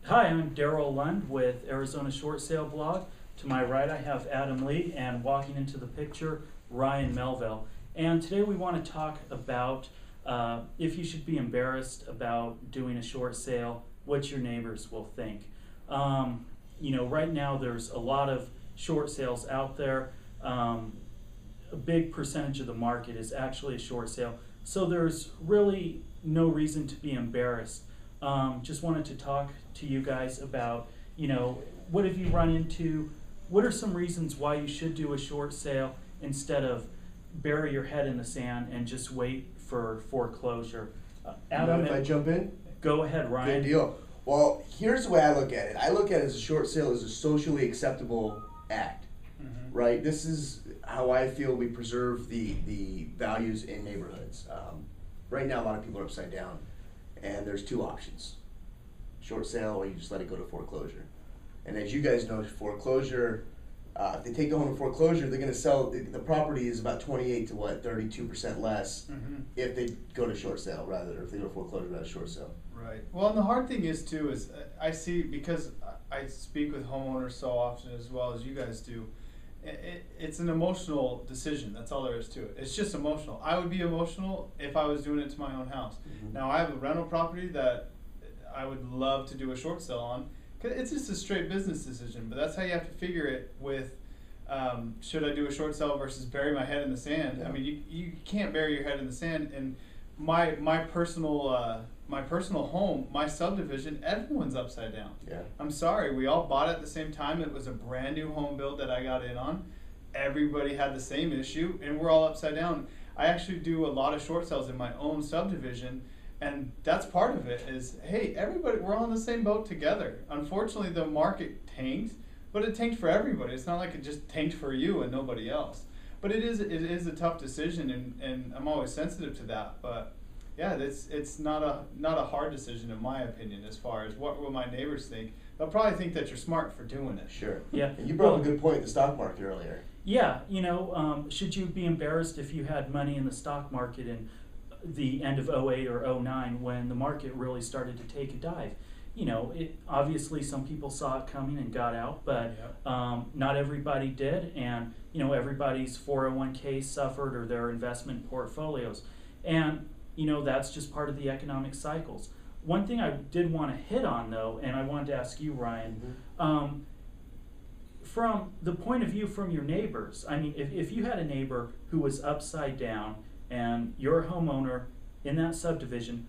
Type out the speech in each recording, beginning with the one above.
Hi, I'm Daryl Lund with Arizona Short Sale Blog. To my right, I have Adam Lee, and walking into the picture, Ryan Melville. And today we want to talk about if you should be embarrassed about doing a short sale, what your neighbors will think. Right now there's a lot of short sales out there. A big percentage of the market is actually a short sale, so there's really no reason to be embarrassed. Just wanted to talk to you guys about, what have you run into? What are some reasons why you should do a short sale instead of bury your head in the sand and just wait for foreclosure? Adam, If I jump in? go ahead, Ryan. Good deal. Well, here's the way I look at it. I look at it as a short sale as a socially acceptable act, right? This is how I feel we preserve the values in neighborhoods. Right now, a lot of people are upside down, and there's two options: short sale, or you just let it go to foreclosure. And as you guys know, foreclosure, if they take the home to foreclosure, they're going to sell the property is about 28 to 32% less if they go to short sale rather, or if they go to foreclosure rather than short sale. Right. Well, and the hard thing is too is I see, because I speak with homeowners so often as well as you guys do. It's an emotional decision. That's all there is to it. It's just emotional. I would be emotional if I was doing it to my own house. Now I have a rental property that I would love to do a short sale on. It's just a straight business decision, but that's how you have to figure it with should I do a short sale versus bury my head in the sand. Yeah. I mean, you can't bury your head in the sand. And my personal home, my subdivision, everyone's upside down. Yeah. I'm sorry, we all bought it at the same time. It was a brand new home build that I got in on. Everybody had the same issue, and we're all upside down. I actually do a lot of short sales in my own subdivision, and that's part of it is, hey, everybody, we're all in the same boat together. Unfortunately, the market tanked, but it tanked for everybody. It's not like it just tanked for you and nobody else. But it is a tough decision, and I'm always sensitive to that. But yeah, it's not a hard decision in my opinion. As far as what will my neighbors think, they'll probably think that you're smart for doing it. Sure. Yeah. And you brought up a good point, the stock market earlier. Yeah, should you be embarrassed if you had money in the stock market in the end of '08 or '09 when the market really started to take a dive? Obviously some people saw it coming and got out, but not everybody did, and everybody's 401k suffered, or their investment portfolios, and that's just part of the economic cycles. One thing I did want to hit on though, and I wanted to ask you, Ryan, from the point of view from your neighbors, I mean, if you had a neighbor who was upside down and you're a homeowner in that subdivision,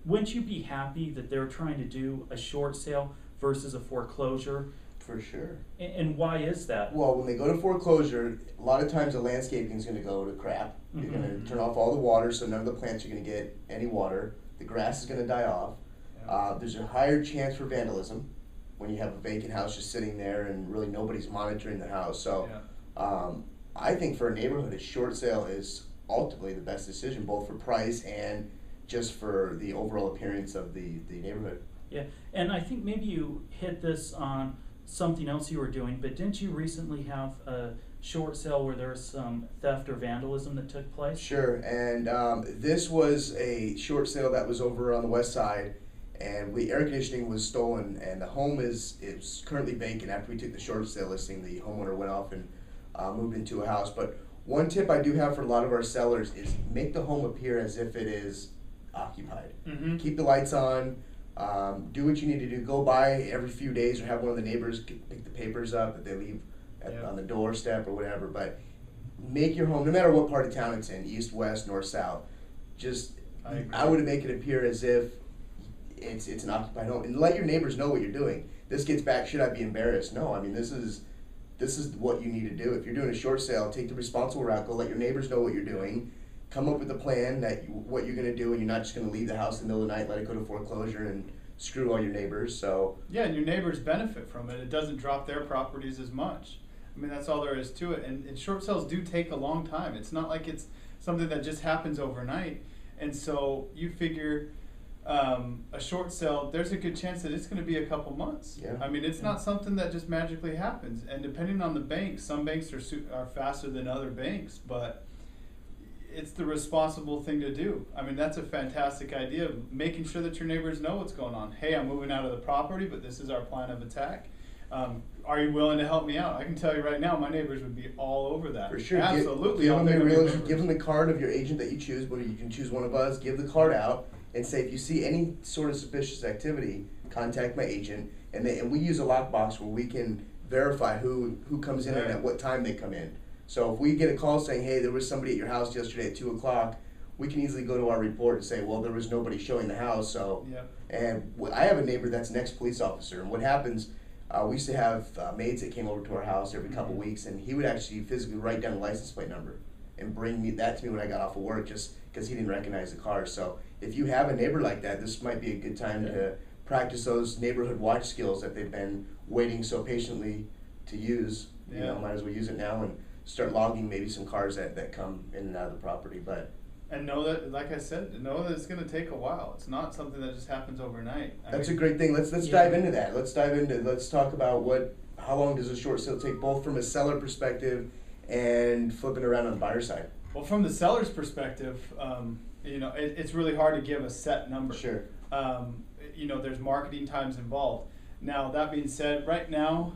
wouldn't you be happy that they're trying to do a short sale versus a foreclosure? For sure. And why is that? Well, when they go to foreclosure, a lot of times the landscaping is going to go to crap. You're going to turn off all the water, so none of the plants are going to get any water. The grass is going to die off. There's a higher chance for vandalism when you have a vacant house just sitting there and really nobody's monitoring the house. So I think for a neighborhood, a short sale is ultimately the best decision, both for price and just for the overall appearance of the neighborhood. Yeah, and I think maybe you hit this on something else you were doing, but didn't you recently have a short sale where there was some theft or vandalism that took place? Sure, and this was a short sale that was over on the west side, and the air conditioning was stolen, and the home is currently vacant. After we took the short sale listing, the homeowner went off and moved into a house. But one tip I do have for a lot of our sellers is make the home appear as if it is occupied. Keep the lights on. Do what you need to do. Go by every few days, or have one of the neighbors pick the papers up that they leave on the doorstep or whatever. But make your home, no matter what part of town it's in, east, west, north, south, I would make it appear as if it's an occupied home, and let your neighbors know what you're doing. This gets back, should I be embarrassed? No, I mean, this is what you need to do. If you're doing a short sale, take the responsible route. Go let your neighbors know what you're doing. Come up with a plan what you're going to do, and you're not just going to leave the house in the middle of the night, let it go to foreclosure, and screw all your neighbors. So yeah, and your neighbors benefit from it. It doesn't drop their properties as much. I mean, that's all there is to it. And short sales do take a long time. It's not like it's something that just happens overnight. And so you figure a short sale, there's a good chance that it's going to be a couple months. Yeah. I mean, it's not something that just magically happens. And depending on the bank, some banks are faster than other banks, but it's the responsible thing to do. I mean, that's a fantastic idea, making sure that your neighbors know what's going on. Hey, I'm moving out of the property, but this is our plan of attack. Are you willing to help me out? I can tell you right now, my neighbors would be all over that. For sure. Absolutely. Give them the card of your agent that you choose, but you can choose one of us, give the card out, and say, if you see any sort of suspicious activity, contact my agent. And we use a lockbox where we can verify who comes in and at what time they come in. So if we get a call saying, hey, there was somebody at your house yesterday at 2 o'clock, we can easily go to our report and say, well, there was nobody showing the house. So, and I have a neighbor that's an ex-police officer, and what happens, we used to have maids that came over to our house every couple weeks, and he would actually physically write down the license plate number and bring that to me when I got off of work, just because he didn't recognize the car. So if you have a neighbor like that, this might be a good time to practice those neighborhood watch skills that they've been waiting so patiently to use. You know, might as well use it now and start logging maybe some cars that come in and out of the property. And know that, like I said, know that it's going to take a while. It's not something that just happens overnight. That's a great thing. Let's dive into that. Let's talk about how long does a short sale take, both from a seller perspective and flipping around on the buyer side. Well, from the seller's perspective, it's really hard to give a set number. Sure. There's marketing times involved. Now, that being said, right now,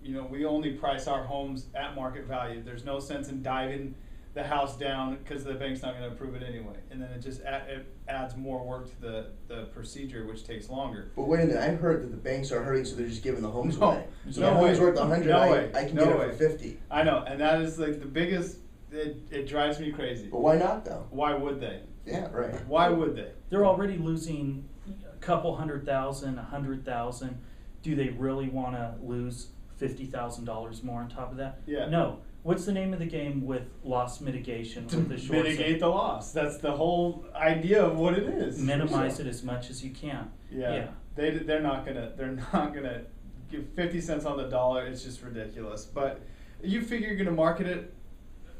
we only price our homes at market value. There's no sense in diving the house down because the bank's not going to approve it anyway, and then it just it adds more work to the procedure, which takes longer. But wait a minute, I heard that the banks are hurting, so they're just giving the homes away. So no the home's way. worth 100, No way. I can No get way. it for 50. I know, and that is like the biggest. It drives me crazy. But why not though? Why would they? Yeah, right. Why would they? They're already losing a couple $100,000, $100,000. Do they really want to lose $50,000 more on top of that? Yeah. No. What's the name of the game with loss mitigation with the short Mitigate the loss. That's the whole idea of what it is. Minimize it as much as you can. Yeah. They're not gonna give 50 cents on the dollar. It's just ridiculous. But you figure you're gonna market it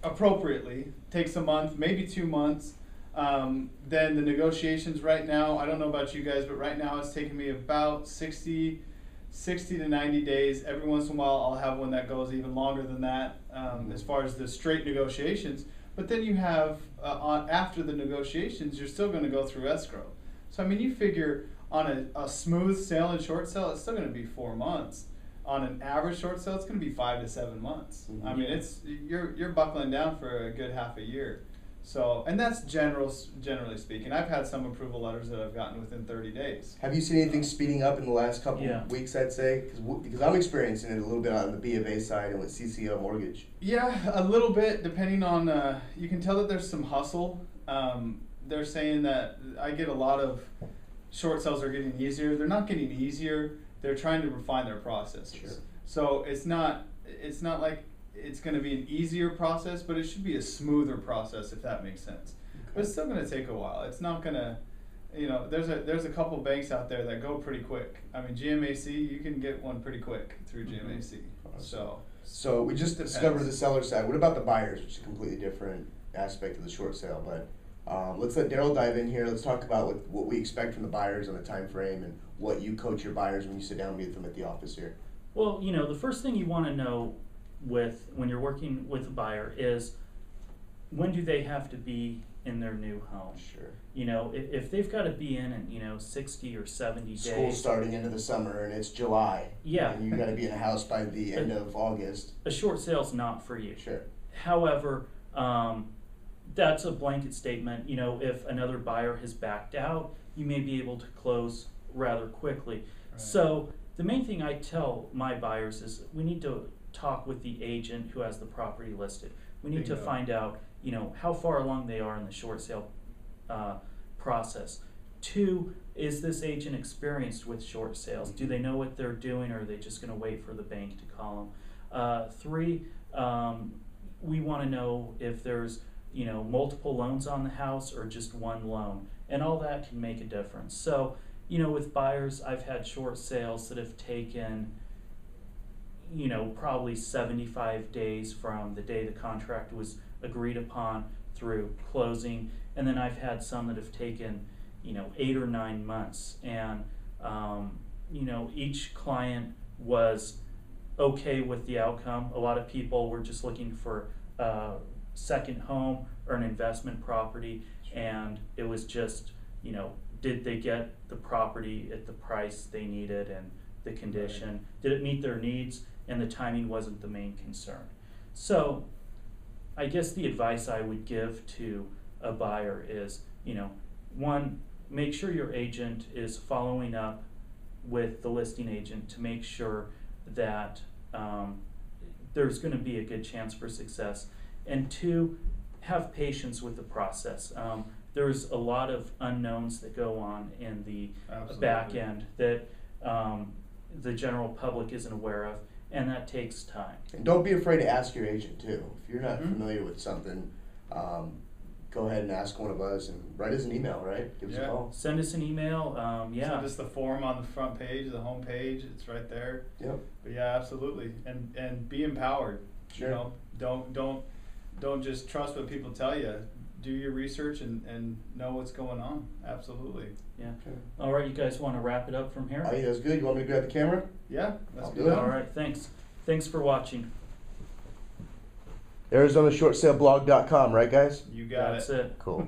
appropriately. Takes a month, maybe 2 months. Then the negotiations right now, I don't know about you guys, but right now it's taking me about 60 to 90 days. Every once in a while I'll have one that goes even longer than that, as far as the straight negotiations. But then you have, after the negotiations, you're still going to go through escrow. So I mean, you figure on a smooth sale and short sale, it's still going to be 4 months. On an average short sale, it's going to be 5 to 7 months. Mm-hmm. I mean, you're buckling down for a good half a year. So, and that's generally speaking. I've had some approval letters that I've gotten within 30 days. Have you seen anything speeding up in the last couple of weeks, I'd say? Because I'm experiencing it a little bit on the B of A side and with CCO mortgage. Yeah, a little bit, depending on, you can tell that there's some hustle. They're saying that I get a lot of short sales are getting easier. They're not getting easier. They're trying to refine their processes. Sure. So it's not like it's going to be an easier process, but it should be a smoother process, if that makes sense. Okay. But it's still going to take a while. It's not going to, there's a couple banks out there that go pretty quick. I mean, GMAC, you can get one pretty quick through GMAC. Awesome. So we just discovered the seller side. What about the buyers, which is a completely different aspect of the short sale? But let's let Daryl dive in here. Let's talk about what we expect from the buyers on the time frame and what you coach your buyers when you sit down with them at the office here. Well, the first thing you want to know when you're working with a buyer is, when do they have to be in their new home? Sure. If they've got to be in 60 or 70 days. School's starting into the summer and it's July. Yeah. And you got to be in a house by the end of August. A short sale's not for you. Sure. However, that's a blanket statement. If another buyer has backed out, you may be able to close rather quickly. Right. So the main thing I tell my buyers is, we need to talk with the agent who has the property listed. We need to find out, how far along they are in the short sale process. 2, is this agent experienced with short sales? Do they know what they're doing, or are they just going to wait for the bank to call them? 3, we want to know if there's multiple loans on the house or just one loan, and all that can make a difference. So with buyers, I've had short sales that have taken probably 75 days from the day the contract was agreed upon through closing. And then I've had some that have taken, 8 or 9 months. And, each client was okay with the outcome. A lot of people were just looking for second home or an investment property, and it was just, you know, did they get the property at the price they needed and the condition? Did it meet their needs? And the timing wasn't the main concern. So I guess the advice I would give to a buyer is, you know, one, make sure your agent is following up with the listing agent to make sure that there's going to be a good chance for success. And two, have patience with the process. There's a lot of unknowns that go on in the back end that the general public isn't aware of, and that takes time. And don't be afraid to ask your agent too. If you're not familiar with something, go ahead and ask one of us and write us an email, right? Give us a call. Send us an email, Send us the form on the front page, the home page, it's right there. Yep. But yeah, absolutely. And be empowered. Sure. You know, don't just trust what people tell you. Do your research and know what's going on. Absolutely. Yeah. Okay. All right, you guys want to wrap it up from here? I think that's good. You want me to grab the camera? Yeah, let's I'll do do that. it. All right, thanks. Thanks for watching. ArizonaShortSaleBlog.com, right guys? You got That's it. it. Cool.